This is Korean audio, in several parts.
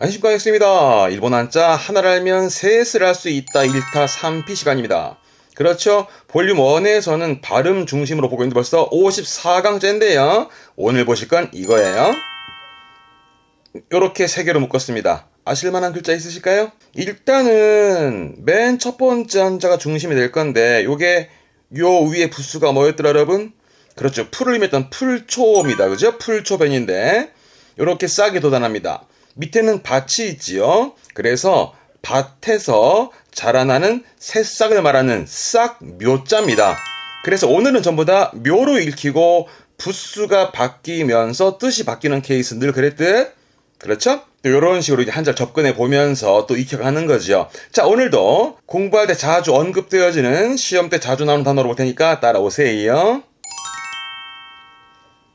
안녕하십니까, 엑스입니다. 일본 한자 하나를 알면 셋을 알 수 있다 1타 3피 시간입니다. 그렇죠. 볼륨 1에서는 발음 중심으로 보고 있는데 벌써 54강째인데요. 오늘 보실 건 이거예요. 요렇게 세 개로 묶었습니다. 아실만한 글자 있으실까요? 일단은 맨 첫 번째 한자가 중심이 될 건데 요게 요 위에 부수가 뭐였더라 여러분? 그렇죠. 풀을 의미했던 풀초입니다. 그죠? 풀초변인데 요렇게 싹이 돋아납니다. 밑에는 밭이 있지요. 그래서 밭에서 자라나는 새싹을 말하는 싹묘자입니다. 그래서 오늘은 전부 다 묘로 읽히고 부수가 바뀌면서 뜻이 바뀌는 케이스 늘 그랬듯. 그렇죠? 또 이런 식으로 이제 한자 접근해 보면서 또 익혀가는 거죠. 자, 오늘도 공부할 때 자주 언급되어지는 시험 때 자주 나오는 단어로 볼 테니까 따라오세요.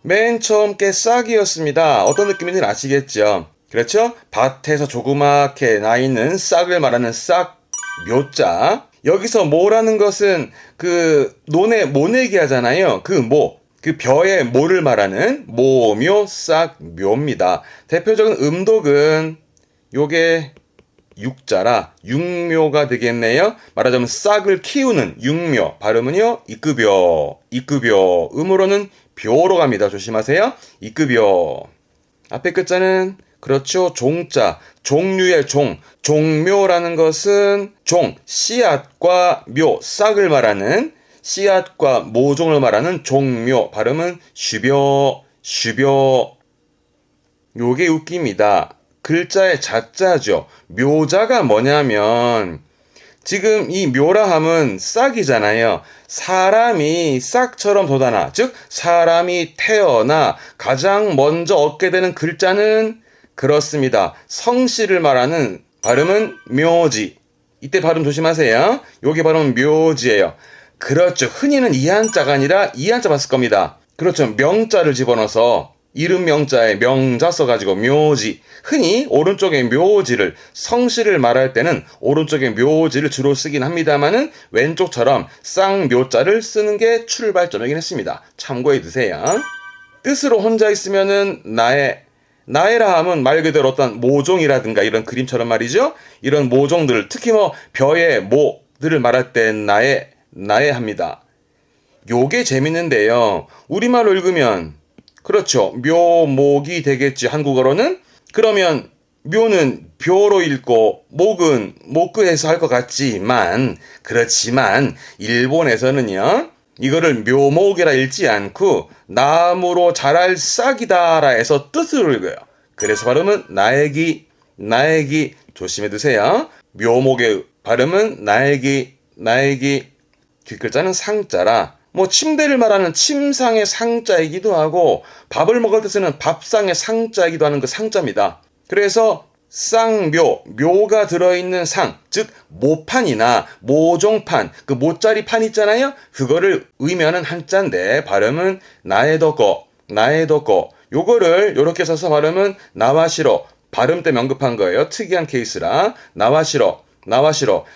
맨 처음 게 싹이었습니다. 어떤 느낌인지 아시겠죠? 그렇죠? 밭에서 조그맣게 나 있는 싹을 말하는 싹 묘자. 여기서 모라는 것은 그 논에 모내기 하잖아요. 그 벼의 모를 말하는 모묘 싹 묘입니다. 대표적인 음독은 요게 육자라 육묘가 되겠네요. 말하자면 싹을 키우는 육묘. 발음은요 이급여. 음으로는 벼로 갑니다. 조심하세요. 이급여. 앞에 끝자는 그렇죠. 종자, 종류의 종묘라는 것은 씨앗과 묘, 싹을 말하는 씨앗과 모종을 말하는 종묘. 발음은 슈벼. 요게 웃깁니다. 글자의 자자죠. 묘자가 뭐냐면 지금 이 묘라함은 싹이잖아요. 사람이 싹처럼 돋아나, 즉 사람이 태어나 가장 먼저 얻게 되는 글자는 그렇습니다. 성씨를 말하는 발음은 묘지. 이때 발음 조심하세요. 요게 발음은 묘지예요. 그렇죠. 흔히는 이 한자가 아니라 이 한자 봤을 겁니다. 그렇죠. 명자를 집어넣어서 이름 명자에 명자 써가지고 묘지. 흔히 오른쪽에 묘지를 성씨를 말할 때는 오른쪽에 묘지를 주로 쓰긴 합니다만은 왼쪽처럼 쌍묘자를 쓰는 게 출발점이긴 했습니다. 참고해 두세요. 뜻으로 혼자 있으면은 나의라 함은 말 그대로 어떤 모종이라든가 이런 그림처럼 말이죠. 이런 모종들 특히 벼의 모들을 말할 때 나의 합니다. 요게 재밌는데요. 우리말로 읽으면 그렇죠. 묘목이 되겠지. 한국어로는. 그러면 묘는 벼로 읽고 목은 목구해서 할 것 같지만 그렇지만 일본에서는요. 이거를 묘목이라 읽지 않고 나무로 자랄 싹이다라 해서 뜻으로 읽어요. 그래서 발음은 나에기 조심해 두세요. 묘목의 발음은 나에기 뒷글자는 상자라 침대를 말하는 침상의 상자이기도 하고 밥을 먹을 때 쓰는 밥상의 상자이기도 하는 그 상자입니다. 그래서 묘가 들어있는 상, 즉 모판이나 모종판, 그 모짜리 판 있잖아요. 그거를 의미하는 한자인데 발음은 나에도거. 요거를 요렇게 써서 발음은 나와시로. 발음 때문에 언급한 거예요. 특이한 케이스라. 나와시로.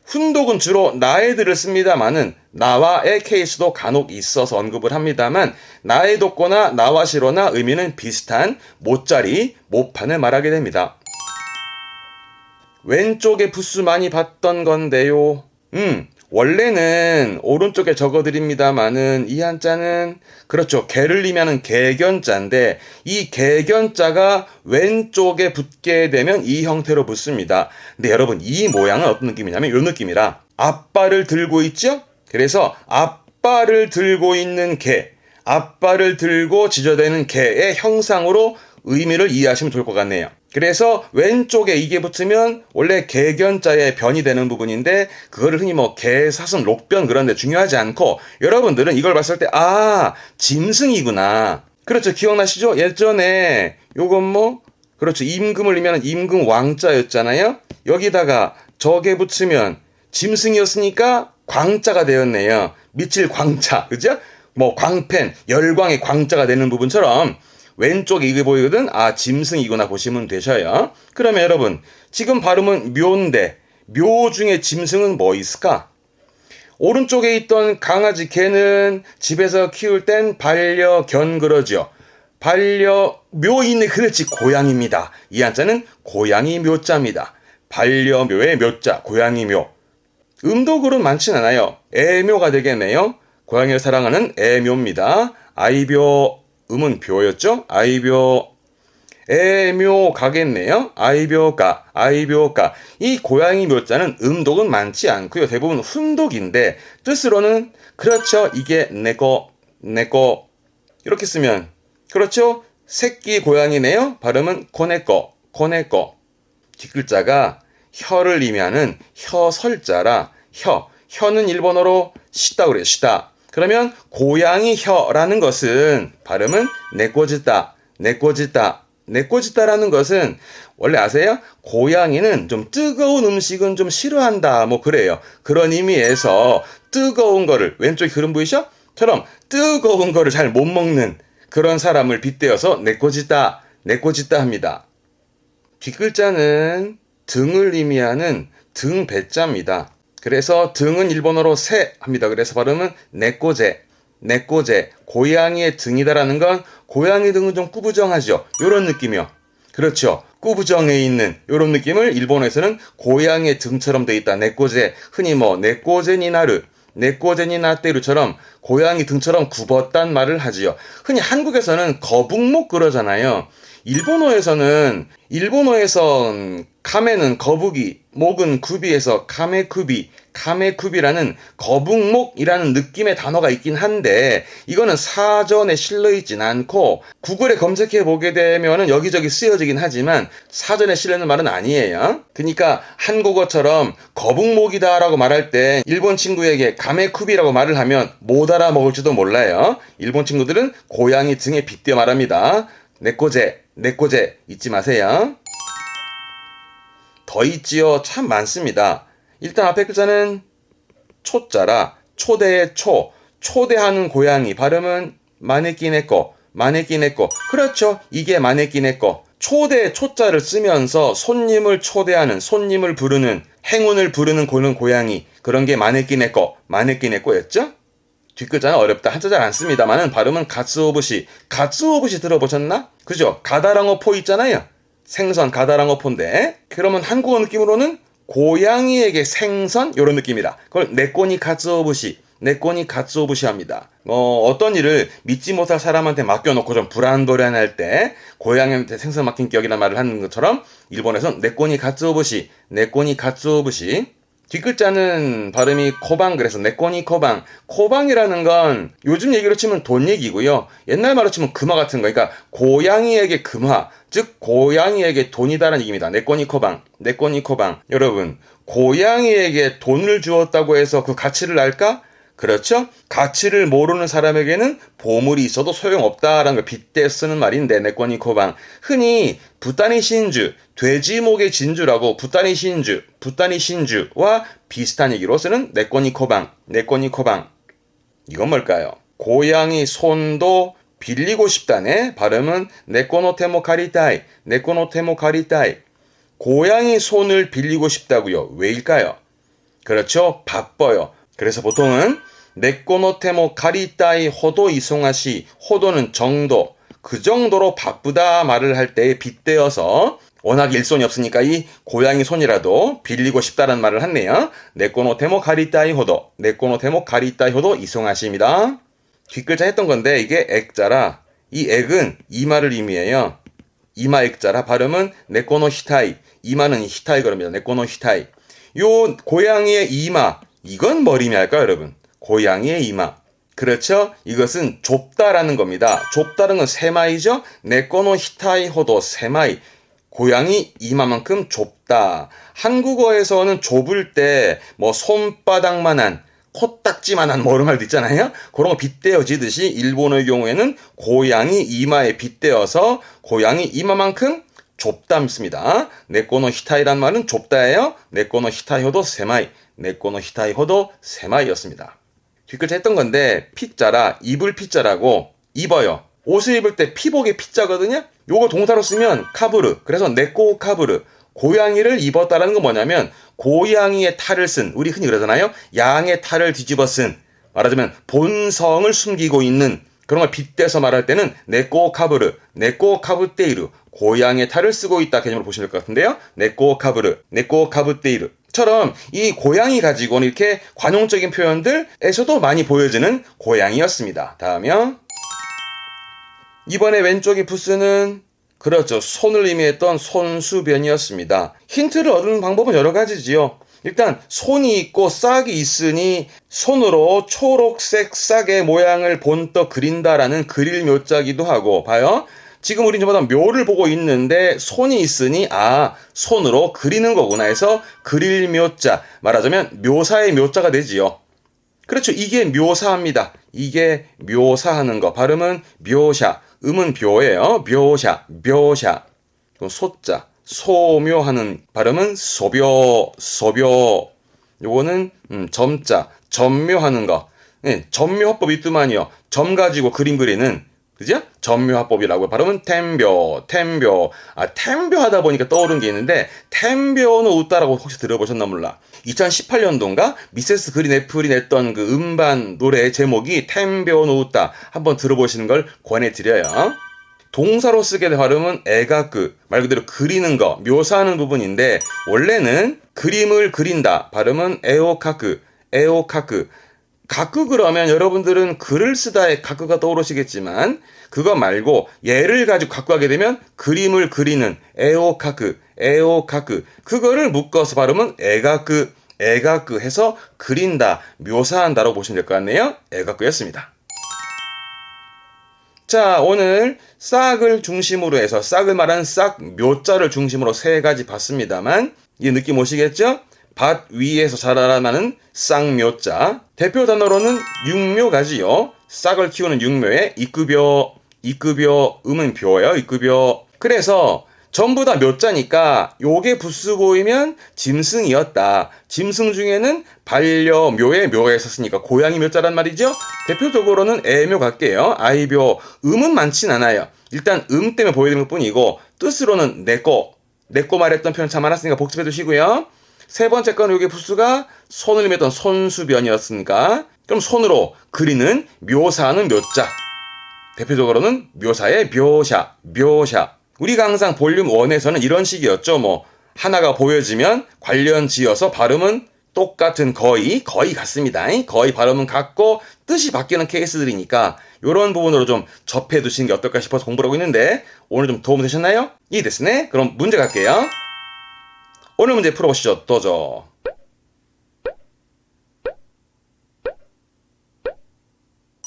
훈독은 주로 나에들을 씁니다만은 나와의 케이스도 간혹 있어서 언급을 합니다만 나에도거나 나와시로나 의미는 비슷한 모짜리, 모판을 말하게 됩니다. 왼쪽에 부수 많이 봤던 건데요. 원래는 오른쪽에 적어드립니다만은 이 한자는 그렇죠. 개를 이면은 개견자인데 이 개견자가 왼쪽에 붙게 되면 이 형태로 붙습니다. 근데 여러분 이 모양은 어떤 느낌이냐면 이 느낌이라 앞발을 들고 있죠. 그래서 앞발을 들고 있는 개, 앞발을 들고 지저대는 개의 형상으로 의미를 이해하시면 좋을 것 같네요. 그래서 왼쪽에 이게 붙으면 원래 개견자의 변이 되는 부분인데 그거를 흔히 개사슴, 록변 그런 데 중요하지 않고 여러분들은 이걸 봤을 때 짐승이구나. 그렇죠. 기억나시죠? 예전에 요건 그렇죠. 임금을 이면 임금 왕자였잖아요. 여기다가 저게 붙으면 짐승이었으니까 광자가 되었네요. 미칠 광자. 그죠? 광팬, 열광의 광자가 되는 부분처럼 왼쪽에 이게 보이거든? 짐승이구나 보시면 되셔요. 그러면 여러분, 지금 발음은 묘인데, 묘 중에 짐승은 뭐 있을까? 오른쪽에 있던 강아지 개는 집에서 키울 땐 반려견 그러죠. 반려묘 있네. 그렇지. 고양입니다. 이 한자는 고양이 묘자입니다. 반려묘의 묘자, 고양이 묘. 음독으로는 많진 않아요. 애묘가 되겠네요. 고양이를 사랑하는 애묘입니다. 아이묘, 음은 묘였죠? 아이묘, 애묘 가겠네요. 아이묘가, 아이묘가. 이 고양이 묘자는 음독은 많지 않고요. 대부분 훈독인데 뜻으로는 그렇죠. 이게 내거, 내거. 이렇게 쓰면 그렇죠. 새끼 고양이네요. 발음은 코네꺼, 코네꺼. 뒷글자가 혀를 의미하는 혀설자라 혀는 일본어로 시다 그래요. 시다. 그러면 고양이 혀라는 것은 발음은 네꼬지다, 네꼬지다, 네꼬지다라는 것은 원래 아세요? 고양이는 좀 뜨거운 음식은 좀 싫어한다 뭐 그래요. 그런 의미에서 뜨거운 거를 왼쪽 흐름 보이셔? 처럼 뜨거운 거를 잘 못 먹는 그런 사람을 빗대어서 네꼬지다, 네꼬지다 합니다. 뒷글자는 등을 의미하는 등 배자입니다. 그래서 등은 일본어로 새 합니다. 그래서 발음은 네꼬제, 네꼬제. 고양이의 등이다라는 건 고양이 등은 좀 꾸부정하죠. 요런 느낌이요. 그렇죠. 꾸부정해 있는 요런 느낌을 일본어에서는 고양이의 등처럼 돼 있다. 네꼬제. 흔히 뭐 네꼬제니나르, 네꼬제니나테루처럼 고양이 등처럼 굽었단 말을 하지요. 흔히 한국에서는 거북목 그러잖아요. 일본어에선 카메는 거북이, 목은 구비해서 카메쿠비, 카메쿠비라는 거북목이라는 느낌의 단어가 있긴 한데 이거는 사전에 실려있진 않고 구글에 검색해 보게 되면은 여기저기 쓰여지긴 하지만 사전에 실려있는 말은 아니에요. 그러니까 한국어처럼 거북목이다라고 말할 때 일본 친구에게 카메쿠비라고 말을 하면 못 알아먹을지도 몰라요. 일본 친구들은 고양이 등에 빗대어 말합니다. 네꼬제, 네꼬제 잊지 마세요. 더 있지요. 참 많습니다. 일단 앞에 글자는 초자라 초대의 초, 초대하는 고양이. 발음은 마네끼네꺼, 마네끼네꺼. 그렇죠. 이게 마네끼네꺼. 초대 초자를 쓰면서 손님을 초대하는, 손님을 부르는, 행운을 부르는 고양이. 그런 게 마네끼네꺼, 마네끼네꺼였죠? 뒷글자는 어렵다. 한자 잘 안 씁니다만은 발음은 가츠오부시. 가츠오부시 들어보셨나? 그죠? 가다랑어 포 있잖아요. 생선 가다랑어포인데 그러면 한국어 느낌으로는 고양이에게 생선 이런 느낌이다. 그걸 네꼬니 가츠오부시, 네꼬니 가츠오부시 합니다. 어떤 일을 믿지 못할 사람한테 맡겨놓고 좀 불안불안할 때 고양이한테 생선 맡긴 격이라는 말을 하는 것처럼 일본에서는 네꼬니 가츠오부시, 네꼬니 가츠오부시. 뒷글자는 발음이 코방 그래서 네꼬니 코방. 코방이라는 건 요즘 얘기로 치면 돈 얘기고요. 옛날 말로 치면 금화 같은 거. 그러니까 고양이에게 금화, 즉 고양이에게 돈이다라는 얘기입니다. 네꼬니 코방, 네꼬니 코방. 여러분, 고양이에게 돈을 주었다고 해서 그 가치를 알까? 그렇죠? 가치를 모르는 사람에게는 보물이 있어도 소용없다라는 걸 빗대 쓰는 말인데 네꼬니 코방. 흔히 부타니 신주, 돼지목의 진주라고 부타니 신주, 부타니 신주와 비슷한 얘기로 쓰는 네꼬니 코방, 네꼬니 코방. 이건 뭘까요? 고양이 손도 빌리고 싶다네. 발음은 네꼬노테모 카리타이, 네꼬노테모 카리타이. 고양이 손을 빌리고 싶다고요. 왜일까요? 그렇죠. 바빠요. 그래서 보통은 네꼬노테모 카리타이 호도 이송하시. 호도는 정도. 그 정도로 바쁘다 말을 할 때에 빗대어서 워낙 일손이 없으니까 이 고양이 손이라도 빌리고 싶다는 말을 했네요. 네꼬노테모 카리타이 호도. 네꼬노테모 카리타이 호도 이송하시입니다. 뒷글자 했던 건데 이게 액자라 이 액은 이마를 의미해요. 이마 액자라 발음은 네꼬노 히타이. 이마는 히타이 그럽니다. 네꼬노 히타이. 요 고양이의 이마 이건 뭘 의미할까요, 여러분? 고양이의 이마. 그렇죠? 이것은 좁다라는 겁니다. 좁다는 건 세마이죠? 네꼬노 히타이 호도 세마이. 고양이 이마만큼 좁다. 한국어에서는 좁을 때 뭐 손바닥만한 코딱지만한 뭐 이런 말도 있잖아요. 그런 거 빗대어지듯이 일본어의 경우에는 고양이 이마에 빗대어서 고양이 이마만큼 좁다입니다. 네꼬노 히타이란 말은 좁다예요. 네꼬노 히타이 호도 세마이. 네꼬노 히타이 호도 세마이였습니다. 뒷글자 했던 건데 피자라 입을 피자라고 입어요. 옷을 입을 때 피복의 피자거든요. 요거 동사로 쓰면 카부르. 그래서 네꼬 카부르. 고양이를 입었다라는 건 뭐냐면 고양이의 탈을 쓴, 우리 흔히 그러잖아요. 양의 탈을 뒤집어 쓴, 말하자면 본성을 숨기고 있는 그런 걸 빗대서 말할 때는 네꼬 카브르, 네꼬 카브테이르, 고양이의 탈을 쓰고 있다 개념으로 보시면 될 것 같은데요. 네꼬 카브르, 네꼬 카브테이르. 처럼 이 고양이 가지고는 이렇게 관용적인 표현들에서도 많이 보여지는 고양이였습니다. 다음이요. 이번에 왼쪽의 부스는 그렇죠. 손을 의미했던 손수변이었습니다. 힌트를 얻는 방법은 여러 가지지요. 일단 손이 있고 싹이 있으니 손으로 초록색 싹의 모양을 본떠 그린다라는 그릴 묘자기도 하고 봐요. 지금 우린 전부 다 묘를 보고 있는데 손이 있으니 손으로 그리는 거구나 해서 그릴 묘자, 말하자면 묘사의 묘자가 되지요. 그렇죠. 이게 묘사합니다. 이게 묘사하는 거. 발음은 묘샤, 음은 묘예요. 묘샤, 묘샤. 소자, 소묘하는 발음은 소묘, 소묘. 요거는 점자, 점묘하는 거. 네, 점묘화법 있더만요. 점 가지고 그림 그리는, 그죠? 점묘화법이라고. 발음은 템묘, 템묘. 템묘 하다 보니까 떠오른 게 있는데, 템묘는 웃다라고 혹시 들어보셨나 몰라. 2018년도인가? 미세스 그린 애플이 냈던 그 음반 노래 제목이 템묘는 웃다. 한번 들어보시는 걸 권해드려요. 동사로 쓰게 된 발음은 에가크, 말 그대로 그리는 거, 묘사하는 부분인데 원래는 그림을 그린다. 발음은 에오카크, 에오카크. 가크 그러면 여러분들은 글을 쓰다에 가크가 떠오르시겠지만 그거 말고 얘를 가지고 갖고 가게 되면 그림을 그리는 에오카크, 에오카크. 그거를 묶어서 발음은 에가크, 에가크 해서 그린다, 묘사한다라고 보시면 될 것 같네요. 에가크였습니다. 자, 오늘 싹을 중심으로 해서 싹을 말하는 싹 묘자를 중심으로 세 가지 봤습니다만 이 느낌 오시겠죠? 밭 위에서 자라나는 쌍묘자. 대표 단어로는 육묘가지요. 싹을 키우는 육묘에 이끄벼, 이끄벼, 음은 벼예요. 이끄벼. 그래서 전부 다 묘자니까 요게 부스 보이면 짐승이었다. 짐승 중에는 반려묘의 묘에 썼으니까 고양이 묘자란 말이죠. 대표적으로는 애묘 갈게요. 아이묘. 음은 많진 않아요. 일단 때문에 보여드린 것 뿐이고 뜻으로는 내꺼 말했던 표현 참 많았으니까 복습해 두시고요. 세 번째 거는 요게 부스가 손을 의미했던 손수변이었으니까 그럼 손으로 그리는 묘사하는 묘자. 대표적으로는 묘사의 묘샤, 묘샤. 우리가 항상 볼륨 1에서는 이런 식이었죠. 하나가 보여지면 관련 지어서 발음은 똑같은 거의 같습니다. 거의 발음은 같고 뜻이 바뀌는 케이스들이니까 이런 부분으로 좀 접해 두시는 게 어떨까 싶어서 공부를 하고 있는데 오늘 좀 도움 되셨나요? 이 됐으네. 그럼 문제 갈게요. 오늘 문제 풀어보시죠. 도저.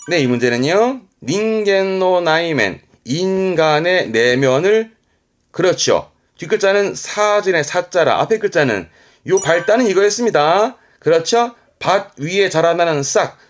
네, 이 문제는요. 닌겐노 나이멘, 인간의 내면을, 그렇죠. 뒷글자는 사진의 사자라, 앞에 글자는 요 발단은 이거였습니다. 그렇죠. 밭 위에 자라나는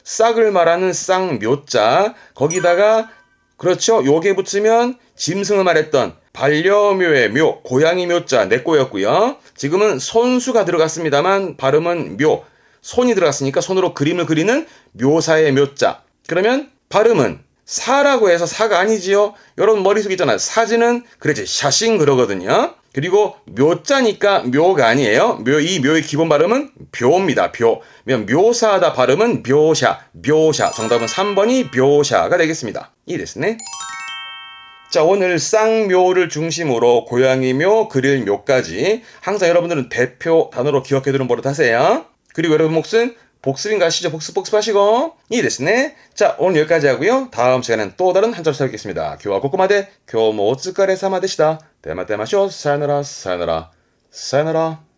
싹을 말하는 쌍묘자, 거기다가 그렇죠. 요게 붙으면 짐승을 말했던 반려묘의 묘, 고양이 묘자 내꼬였고요. 지금은 손수가 들어갔습니다만 발음은 묘, 손이 들어갔으니까 손으로 그림을 그리는 묘사의 묘자. 그러면 발음은 사라고 해서 사가 아니지요. 여러분 머릿속에 있잖아요. 사진은 그렇지 샤싱 그러거든요. 그리고 묘자니까 묘가 아니에요. 이 묘의 기본 발음은 묘입니다. 묘. 묘사하다 발음은 묘샤, 묘샤. 정답은 3번이 묘샤가 되겠습니다. 이 됐네. 자, 오늘 쌍묘를 중심으로 고양이 묘, 그릴 묘까지 항상 여러분들은 대표 단어로 기억해두는 버릇 하세요. 그리고 여러분 몫은 복습인가 하시죠. 복습하시고 이 됐네. 자, 오늘 여기까지 하고요. 다음 시간엔 또 다른 한자로 찾아뵙겠습니다. 교와 고코마데 교모 오츠카레 사마 되시다. 대마대마쇼 사요나라 사요나라 사요나라.